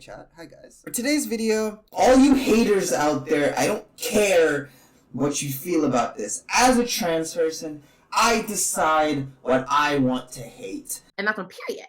chat. Hi guys. For today's video, all you haters out there, I don't care what you feel about this. As a trans person, I decide what I want to hate. And that's on period.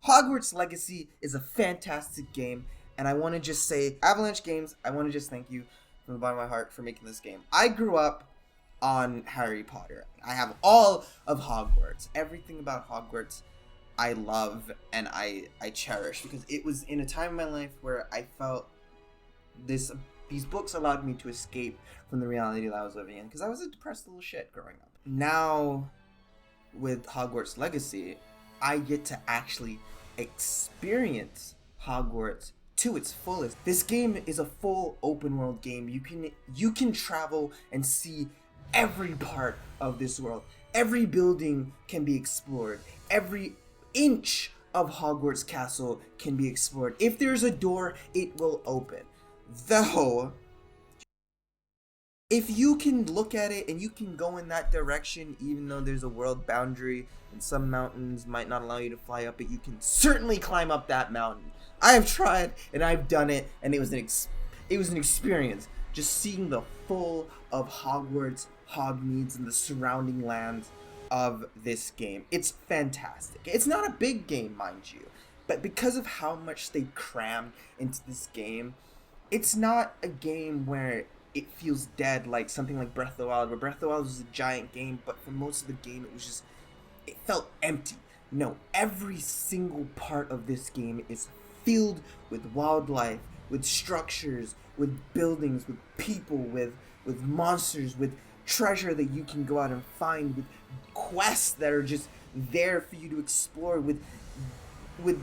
Hogwarts Legacy is a fantastic game, and I want to just say, Avalanche Games, I want to just thank you from the bottom of my heart for making this game. I grew up on Harry Potter. I have all of Hogwarts. Everything about Hogwarts I love and I cherish, because it was in a time in my life where I felt these books allowed me to escape from the reality that I was living in, because I was a depressed little shit growing up. Now, with Hogwarts Legacy, I get to actually experience Hogwarts to its fullest. This game is a full open world game. You can travel and see every part of this world. Every building can be explored. Every inch of Hogwarts Castle can be explored. If there's a door, it will open. Though, if you can look at it and you can go in that direction, even though there's a world boundary and some mountains might not allow you to fly up, but you can certainly climb up that mountain. I have tried and I've done it, and it was an experience just seeing the full of Hogwarts, Hogmeads, and the surrounding lands of this game. It's fantastic. It's not a big game, mind you, but because of how much they crammed into this game, it's not a game where it feels dead like something like Breath of the Wild, where Breath of the Wild was a giant game, but for most of the game it felt empty. No, every single part of this game is filled with wildlife, with structures, with buildings, with people, with monsters, with treasure that you can go out and find, with quests that are just there for you to explore, with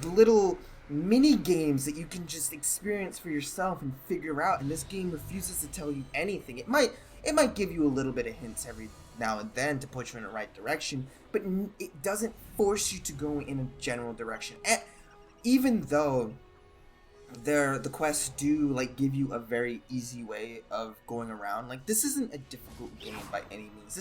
little mini games that you can just experience for yourself and figure out. And this game refuses to tell you anything. It might give you a little bit of hints every now and then to put you in the right direction, but it doesn't force you to go in a general direction. And even though the quests do like give you a very easy way of going around, like, this isn't a difficult game by any means.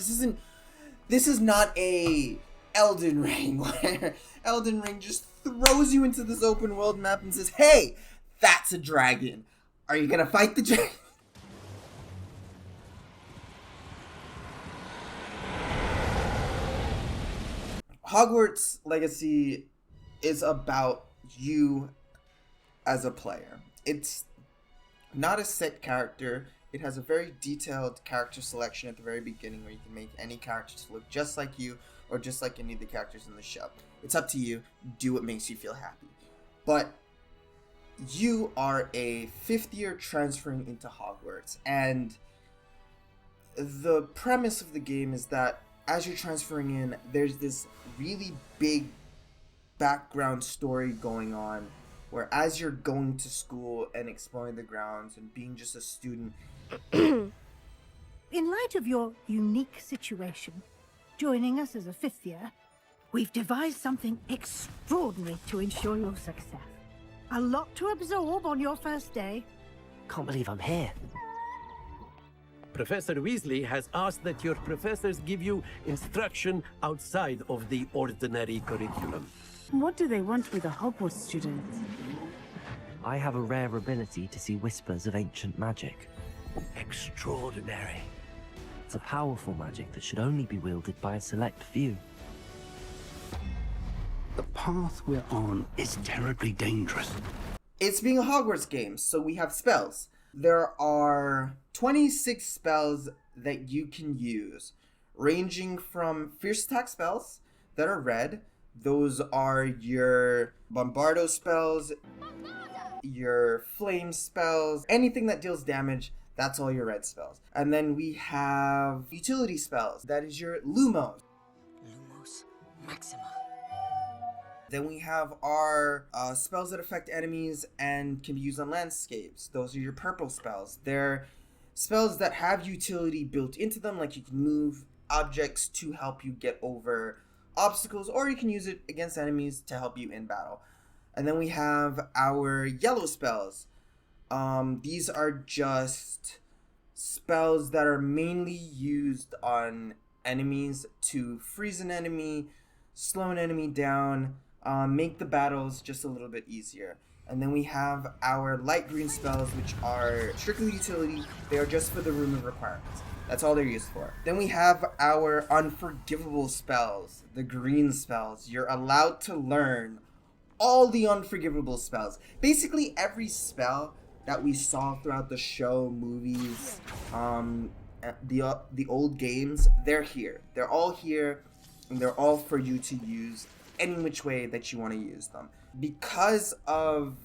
This is not a Elden Ring, where Elden Ring just throws you into this open world map and says, hey, that's a dragon. Are you gonna fight the dragon? Hogwarts Legacy is about you as a player. It's not a set character. It has a very detailed character selection at the very beginning, where you can make any character to look just like you or just like any of the characters in the show. It's up to you. Do what makes you feel happy. But you are a fifth year transferring into Hogwarts, and the premise of the game is that as you're transferring in, there's this really big background story going on, where as you're going to school and exploring the grounds and being just a student. In light of your unique situation, joining us as a fifth year, we've devised something extraordinary to ensure your success. A lot to absorb on your first day. Can't believe I'm here. Professor Weasley has asked that your professors give you instruction outside of the ordinary curriculum. What do they want with a Hogwarts student? I have a rare ability to see whispers of ancient magic. Extraordinary. It's a powerful magic that should only be wielded by a select few. The path we're on is terribly dangerous. It's being a Hogwarts game, so we have spells. There are 26 spells that you can use, ranging from fierce attack spells that are red. Those are your Bombardo spells, your flame spells, anything that deals damage, that's all your red spells. And then we have utility spells, that is your Lumos. Lumos Maxima. Then we have our spells that affect enemies and can be used on landscapes. Those are your purple spells. They're spells that have utility built into them, like you can move objects to help you get over obstacles, or you can use it against enemies to help you in battle. And then we have our yellow spells. These are just spells that are mainly used on enemies to freeze an enemy, slow an enemy down, make the battles just a little bit easier. And then we have our light green spells, which are strictly utility. They are just for the room of requirements. That's all they're used for. Then we have our unforgivable spells, the green spells. You're allowed to learn all the unforgivable spells. Basically every spell that we saw throughout the show, movies, the old games, they're here. They're all here, and they're all for you to use any which way that you want to use them. Because of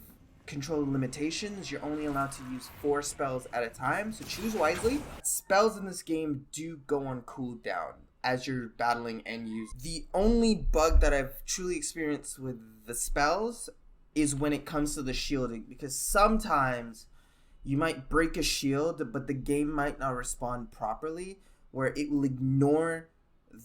control limitations, you're only allowed to use 4 spells at a time, so choose wisely. Spells in this game do go on cooldown as you're battling and use. The only bug that I've truly experienced with the spells is when it comes to the shielding, because sometimes you might break a shield, but the game might not respond properly, where it will ignore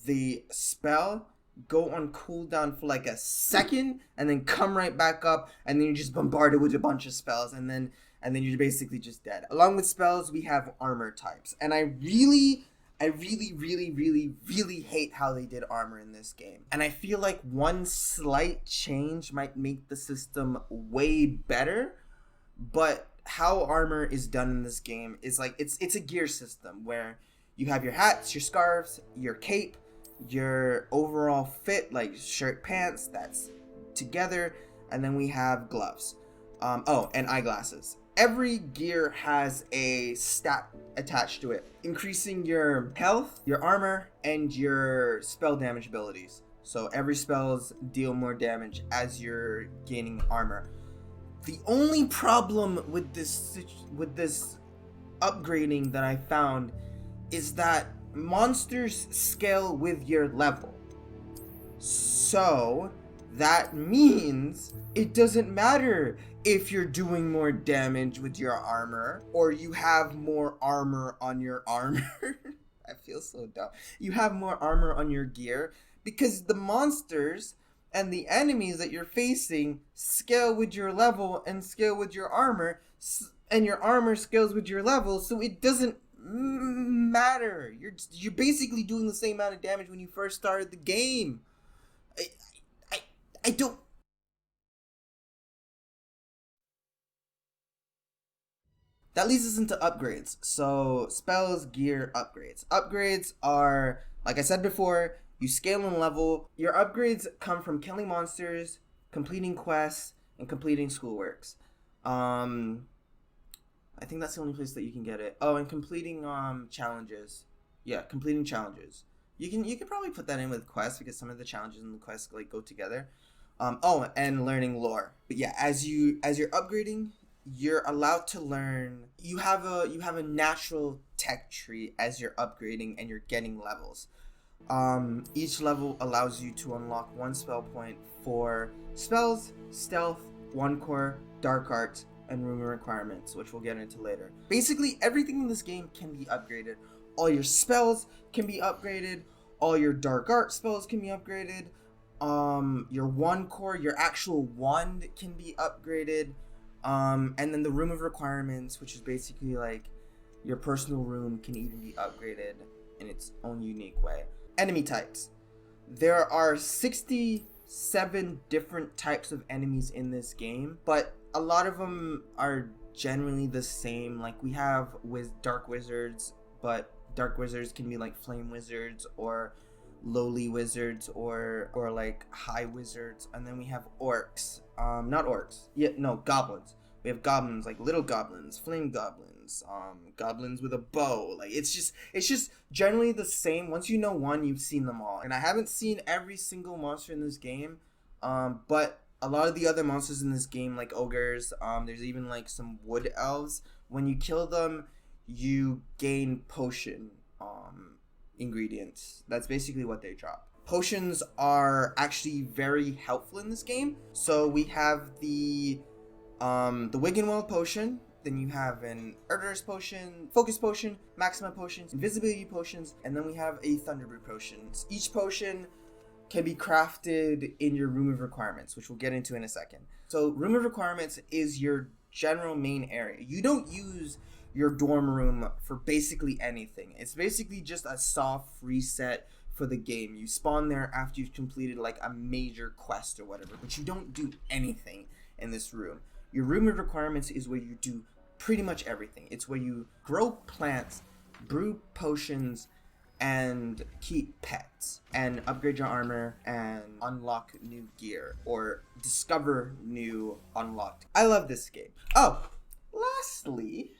the spell, go on cooldown for like a second, and then come right back up, and then you're just bombarded with a bunch of spells, and then you're basically just dead. Along with spells, we have armor types, and I really hate how they did armor in this game. And I feel like one slight change might make the system way better, but how armor is done in this game is like, it's a gear system where you have your hats, your scarves, your cape, your overall fit, like shirt, pants, that's together, and then we have gloves, and eyeglasses. Every gear has a stat attached to it, increasing your health, your armor, and your spell damage abilities. So every spells deal more damage as you're gaining armor. The only problem with this upgrading that I found is that monsters scale with your level. So that means it doesn't matter if you're doing more damage with your armor or you have more armor on your armor. I feel so dumb. You have more armor on your gear because the monsters and the enemies that you're facing scale with your level and scale with your armor, and your armor scales with your level, so it doesn't matter. You're basically doing the same amount of damage when you first started the game. I don't. That leads us into upgrades. So spells, gear, upgrades. Upgrades are, like I said before, you scale and level. Your upgrades come from killing monsters, completing quests, and completing schoolworks. I think that's the only place that you can get it. Oh, and completing challenges. Yeah, completing challenges. You can probably put that in with quests because some of the challenges and the quests like go together. And learning lore. But yeah, as you're upgrading, you're allowed to learn. You have a natural tech tree as you're upgrading and you're getting levels. Each level allows you to unlock 1 spell point for spells, stealth, one core, dark arts, and room requirements, which we'll get into later. Basically, everything in this game can be upgraded. All your spells can be upgraded. All your dark art spells can be upgraded. Your one core, your actual wand can be upgraded. And then the room of requirements, which is basically like your personal room, can even be upgraded in its own unique way. Enemy types. There are 67 different types of enemies in this game, but a lot of them are generally the same. Like we have dark wizards, but dark wizards can be like flame wizards or lowly wizards or like high wizards. And then we have orcs. Goblins. We have goblins, like little goblins, flame goblins, goblins with a bow. Like it's just generally the same. Once you know one, you've seen them all. And I haven't seen every single monster in this game, but a lot of the other monsters in this game, like ogres, there's even like some wood elves. When you kill them, you gain potion ingredients. That's basically what they drop. Potions are actually very helpful in this game. So we have the Wiggenweld potion, then you have an Erdurus potion, Focus potion, Maxima potions, Invisibility potions, and then we have a Thunderbrew potion. Each potion can be crafted in your room of requirements, which we'll get into in a second. So room of requirements is your general main area. You don't use your dorm room for basically anything. It's basically just a soft reset for the game. You spawn there after you've completed like a major quest or whatever, but you don't do anything in this room. Your room of requirements is where you do pretty much everything. It's where you grow plants, brew potions, and keep pets, and upgrade your armor, and unlock new gear, or discover new unlocked. I love this game. Oh, lastly,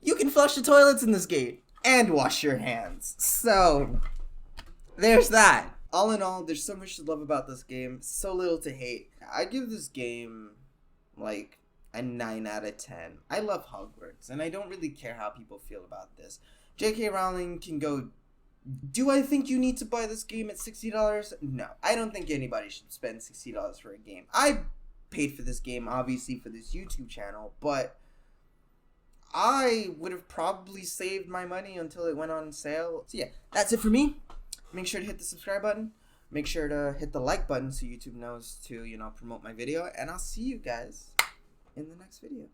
you can flush the toilets in this game and wash your hands. So, there's that. All in all, there's so much to love about this game, so little to hate. I give this game, like, a 9 out of 10. I love Hogwarts, and I don't really care how people feel about this. J.K. Rowling can go... Do I think you need to buy this game at $60? No. I don't think anybody should spend $60 for a game. I paid for this game, obviously, for this YouTube channel, but I would have probably saved my money until it went on sale. So yeah, that's it for me. Make sure to hit the subscribe button. Make sure to hit the like button so YouTube knows to, promote my video. And I'll see you guys in the next video.